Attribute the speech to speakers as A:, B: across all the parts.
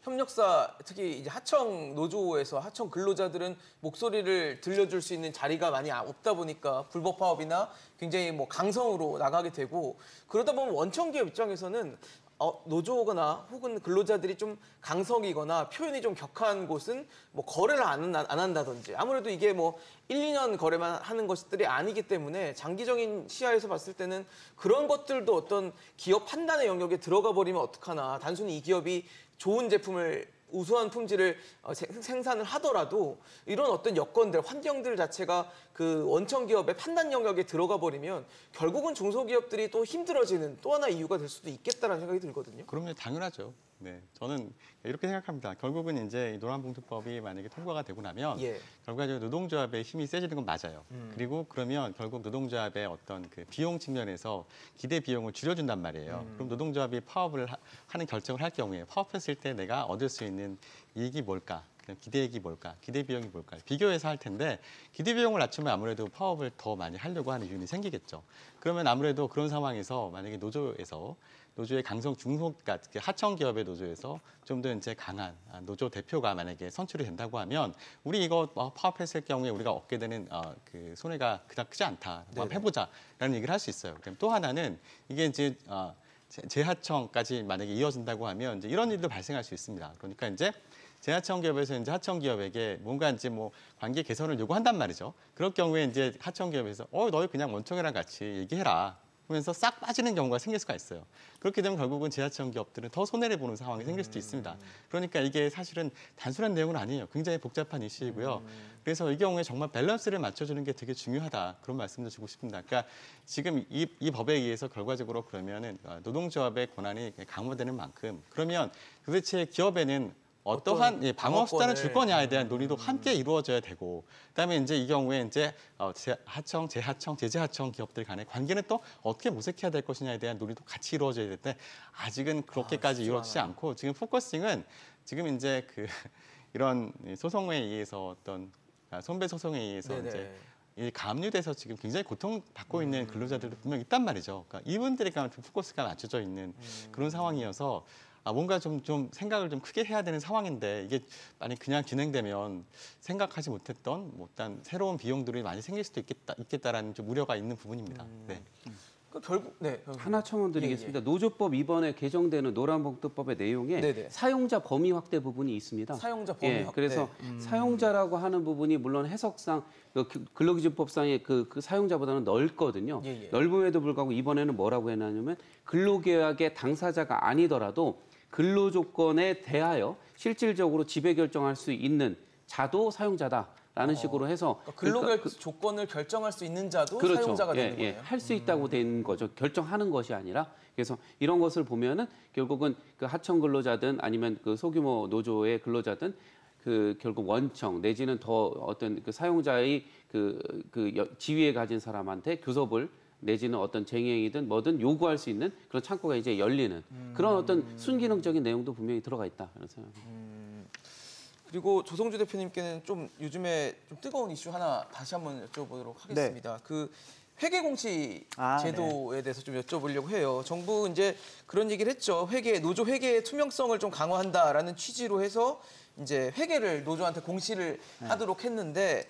A: 협력사 특히 이제 하청 노조에서 하청 근로자들은 목소리를 들려줄 수 있는 자리가 많이 없다 보니까 불법 파업이나 굉장히 뭐 강성으로 나가게 되고 그러다 보면 원청기업 입장에서는 노조거나 혹은 근로자들이 좀 강성이거나 표현이 좀 격한 곳은 뭐 거래를 안 한다든지 아무래도 이게 뭐 1, 2년 거래만 하는 것들이 아니기 때문에 장기적인 시야에서 봤을 때는 그런 것들도 어떤 기업 판단의 영역에 들어가 버리면 어떡하나. 단순히 이 기업이 좋은 제품을 우수한 품질을 생산을 하더라도 이런 어떤 여건들, 환경들 자체가 그 원청 기업의 판단 영역에 들어가 버리면 결국은 중소기업들이 또 힘들어지는 또 하나 이유가 될 수도 있겠다라는 생각이 들거든요.
B: 그럼요, 당연하죠. 네, 저는 이렇게 생각합니다. 결국은 이제 노란봉투법이 만약에 통과가 되고 나면 결과적으로 노동조합의 힘이 세지는 건 맞아요. 그리고 그러면 결국 노동조합의 어떤 그 비용 측면에서 기대 비용을 줄여준단 말이에요. 그럼 노동조합이 파업을 하는 결정을 할 경우에 파업했을 때 내가 얻을 수 있는 이익이 뭘까? 기대액이 뭘까? 기대 비용이 뭘까? 비교해서 할 텐데 기대 비용을 낮추면 아무래도 파업을 더 많이 하려고 하는 이유는 생기겠죠. 그러면 아무래도 그런 상황에서 만약에 노조의 강성 중소가 하청 기업의 노조에서 좀 더 이제 강한 노조 대표가 만약에 선출이 된다고 하면 우리 이거 파업했을 경우에 우리가 얻게 되는 그 손해가 그닥 크지 않다. 한번 해보자라는 얘기를 할 수 있어요. 그럼 또 하나는 이게 이제 재하청까지 만약에 이어진다고 하면 이제 이런 일도 발생할 수 있습니다. 그러니까 이제 재하청 기업에서 이제 하청 기업에게 뭔가 이제 뭐 관계 개선을 요구한단 말이죠. 그럴 경우에 이제 하청 기업에서 너희 그냥 원청이랑 같이 얘기해라. 그러면서 싹 빠지는 경우가 생길 수가 있어요. 그렇게 되면 결국은 재하청 기업들은 더 손해를 보는 상황이 생길 수도 있습니다. 그러니까 이게 사실은 단순한 내용은 아니에요. 굉장히 복잡한 이슈이고요. 그래서 이 경우에 정말 밸런스를 맞춰주는 게 되게 중요하다. 그런 말씀도 주고 싶습니다. 그러니까 지금 이 법에 의해서 결과적으로 그러면은 노동조합의 권한이 강화되는 만큼 그러면 도대체 기업에는 어떠한 방어 수단을 줄 거냐에 대한 논의도 함께 이루어져야 되고, 그다음에 이제 이 경우에 이제 하청, 재하청, 제재하청 기업들 간의 관계는 또 어떻게 모색해야 될 것이냐에 대한 논의도 같이 이루어져야 되는데 아직은 그렇게까지 이루어지지 않고 지금 포커싱은 지금 이제 이런 소송에 의해서 어떤 손배 소송에 의해서 이제 이 가압류돼서 지금 굉장히 고통받고 있는 근로자들도 분명 있단 말이죠. 그러니까 이분들에게 포커스가 맞춰져 있는 그런 상황이어서. 뭔가 좀 생각을 좀 크게 해야 되는 상황인데 이게 만약 그냥 진행되면 생각하지 못했던 어떤 새로운 비용들이 많이 생길 수도 있겠다라는 좀 우려가 있는 부분입니다. 네.
A: 결국
C: 하나 첨언드리겠습니다. 노조법 이번에 개정되는 노란봉투법의 내용에 사용자 범위 확대 부분이 있습니다.
A: 사용자 범위 확대.
C: 그래서 사용자라고 하는 부분이 물론 해석상 근로기준법상의 그 사용자보다는 넓거든요. 넓음에도 불구하고 이번에는 뭐라고 해놨냐면 근로계약의 당사자가 아니더라도 근로조건에 대하여 실질적으로 지배 결정할 수 있는 자도 사용자다라는 식으로 해서
A: 근로 조건을 결정할 수 있는 자도 사용자가 되는 거예요.
C: 할 수 있다고 된 거죠. 결정하는 것이 아니라. 그래서 이런 것을 보면은 결국은 그 하청 근로자든 아니면 그 소규모 노조의 근로자든 결국 원청 내지는 더 어떤 그 사용자의 지위에 가진 사람한테 교섭을 내지는 어떤 쟁행이든 뭐든 요구할 수 있는 그런 창구가 이제 열리는 그런 어떤 순기능적인 내용도 분명히 들어가 있다 이런 생각입니다.
A: 그리고 조성주 대표님께는 좀 요즘에 좀 뜨거운 이슈 하나 다시 한번 여쭤보도록 하겠습니다. 그 회계공시 제도에 대해서 좀 여쭤보려고 해요. 정부 이제 그런 얘기를 했죠. 노조 회계의 투명성을 좀 강화한다라는 취지로 해서 이제 회계를 노조한테 공시를 하도록 했는데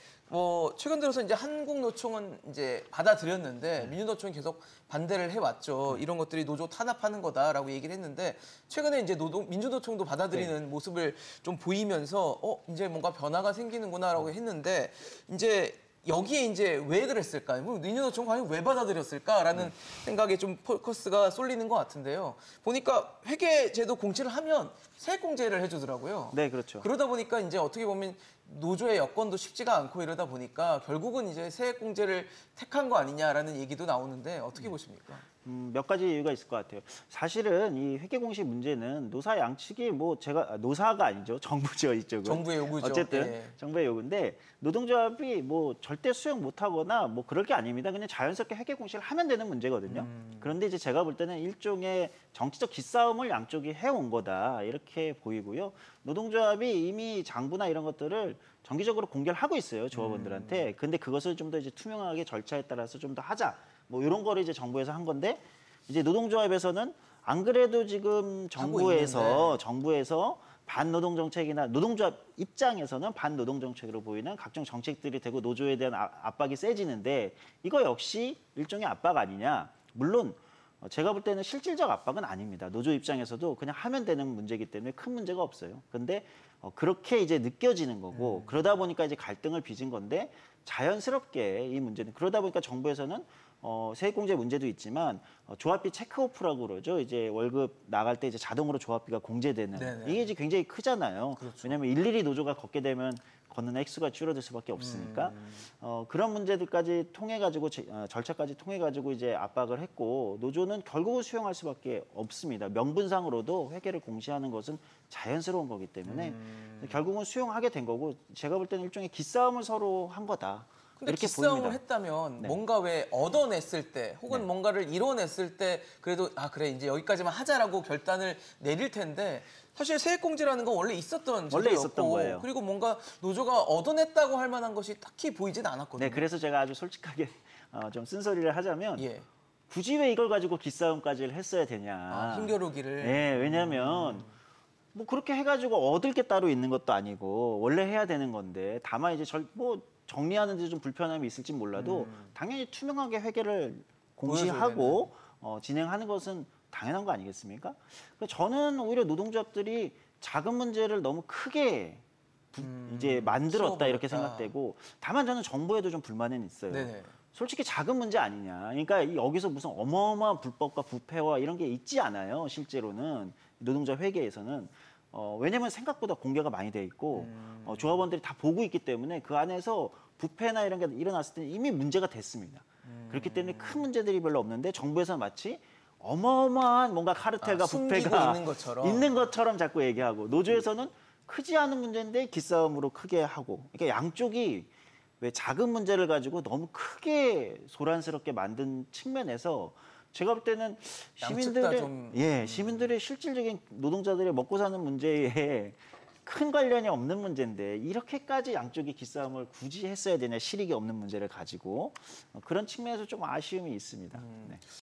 A: 최근 들어서 이제 한국노총은 이제 받아들였는데 민주노총이 계속 반대를 해왔죠. 이런 것들이 노조 탄압하는 거다라고 얘기를 했는데 최근에 이제 민주노총도 받아들이는 모습을 좀 보이면서 이제 뭔가 변화가 생기는구나라고 했는데 이제 여기에 이제 왜 그랬을까요? 민주노총 과연 왜 받아들였을까라는 생각에 좀 포커스가 쏠리는 것 같은데요. 보니까 회계제도 공시를 하면 세액공제를 해주더라고요.
D: 네, 그렇죠.
A: 그러다 보니까 이제 어떻게 보면 노조의 여건도 쉽지가 않고 이러다 보니까 결국은 이제 세액공제를 택한 거 아니냐라는 얘기도 나오는데 어떻게 보십니까?
D: 몇 가지 이유가 있을 것 같아요. 사실은 이 회계공시 문제는 노사 양측이 노사가 아니죠. 정부죠, 이쪽은.
A: 정부의 요구죠.
D: 어쨌든 정부의 요구인데 노동조합이 절대 수용 못하거나 그럴 게 아닙니다. 그냥 자연스럽게 회계공시를 하면 되는 문제거든요. 그런데 이제 제가 볼 때는 일종의 정치적 기싸움을 양쪽이 해온 거다 이렇게 보이고요. 노동조합이 이미 장부나 이런 것들을 정기적으로 공개를 하고 있어요, 조합원들한테. 근데 그것을 좀 더 이제 투명하게 절차에 따라서 좀 더 하자. 이런 거를 이제 정부에서 한 건데 이제 노동조합에서는 안 그래도 지금 정부에서 반노동 정책이나 노동조합 입장에서는 반노동 정책으로 보이는 각종 정책들이 되고 노조에 대한 압박이 세지는데 이거 역시 일종의 압박 아니냐. 물론 제가 볼 때는 실질적 압박은 아닙니다. 노조 입장에서도 그냥 하면 되는 문제이기 때문에 큰 문제가 없어요. 근데 그렇게 이제 느껴지는 거고 그러다 보니까 이제 갈등을 빚은 건데 자연스럽게 이 문제는 그러다 보니까 정부에서는 세액공제 문제도 있지만 조합비 체크오프라고 그러죠. 이제 월급 나갈 때 이제 자동으로 조합비가 공제되는
A: 네네.
D: 이게 이제 굉장히 크잖아요.
A: 그렇죠.
D: 왜냐하면 일일이 노조가 걷게 되면 걷는 횟수가 줄어들 수밖에 없으니까 그런 문제들까지 통해 가지고 절차까지 통해 가지고 이제 압박을 했고 노조는 결국은 수용할 수밖에 없습니다. 명분상으로도 회계를 공시하는 것은 자연스러운 거기 때문에 결국은 수용하게 된 거고 제가 볼 때는 일종의 기싸움을 서로 한 거다.
A: 근데
D: 이렇게
A: 기싸움을
D: 보입니다.
A: 했다면
D: 네.
A: 뭔가 왜 얻어냈을 때 혹은
D: 네.
A: 뭔가를 이뤄냈을 때 그래도 아 그래 이제 여기까지만 하자라고 결단을 내릴 텐데 사실 세액공제라는 건 원래 있었던
D: 원래
A: 제도였고
D: 있었던 거예요.
A: 그리고 뭔가 노조가 얻어냈다고 할 만한 것이 딱히 보이진 않았거든요.
D: 네, 그래서 제가 아주 솔직하게 좀 쓴소리를 하자면
A: 예.
D: 굳이 왜 이걸 가지고 기싸움까지 했어야 되냐.
A: 아, 힘겨루기를.
D: 네, 왜냐하면 뭐 그렇게 해가지고 얻을 게 따로 있는 것도 아니고 원래 해야 되는 건데 다만 이제 뭐 정리하는데 좀 불편함이 있을지 몰라도 당연히 투명하게 회계를 공시하고 진행하는 것은 당연한 거 아니겠습니까? 저는 오히려 노동조합들이 작은 문제를 너무 크게 이제 만들었다 이렇게 생각되고 다만 저는 정부에도 좀 불만은 있어요.
A: 네네.
D: 솔직히 작은 문제 아니냐. 그러니까 여기서 무슨 어마어마한 불법과 부패와 이런 게 있지 않아요. 실제로는 노동조합 회계에서는 왜냐하면 생각보다 공개가 많이 돼 있고 조합원들이 다 보고 있기 때문에 그 안에서 부패나 이런 게 일어났을 때 이미 문제가 됐습니다. 그렇기 때문에 큰 문제들이 별로 없는데 정부에서는 마치 어마어마한 뭔가 카르텔과 부패가 있는 것처럼 자꾸 얘기하고 노조에서는 크지 않은 문제인데 기싸움으로 크게 하고 그러니까 양쪽이 왜 작은 문제를 가지고 너무 크게 소란스럽게 만든 측면에서 제가 볼 때는 시민들의 실질적인 노동자들의 먹고 사는 문제에 큰 관련이 없는 문제인데 이렇게까지 양쪽이 기싸움을 굳이 했어야 되냐 실익이 없는 문제를 가지고 그런 측면에서 좀 아쉬움이 있습니다. 네.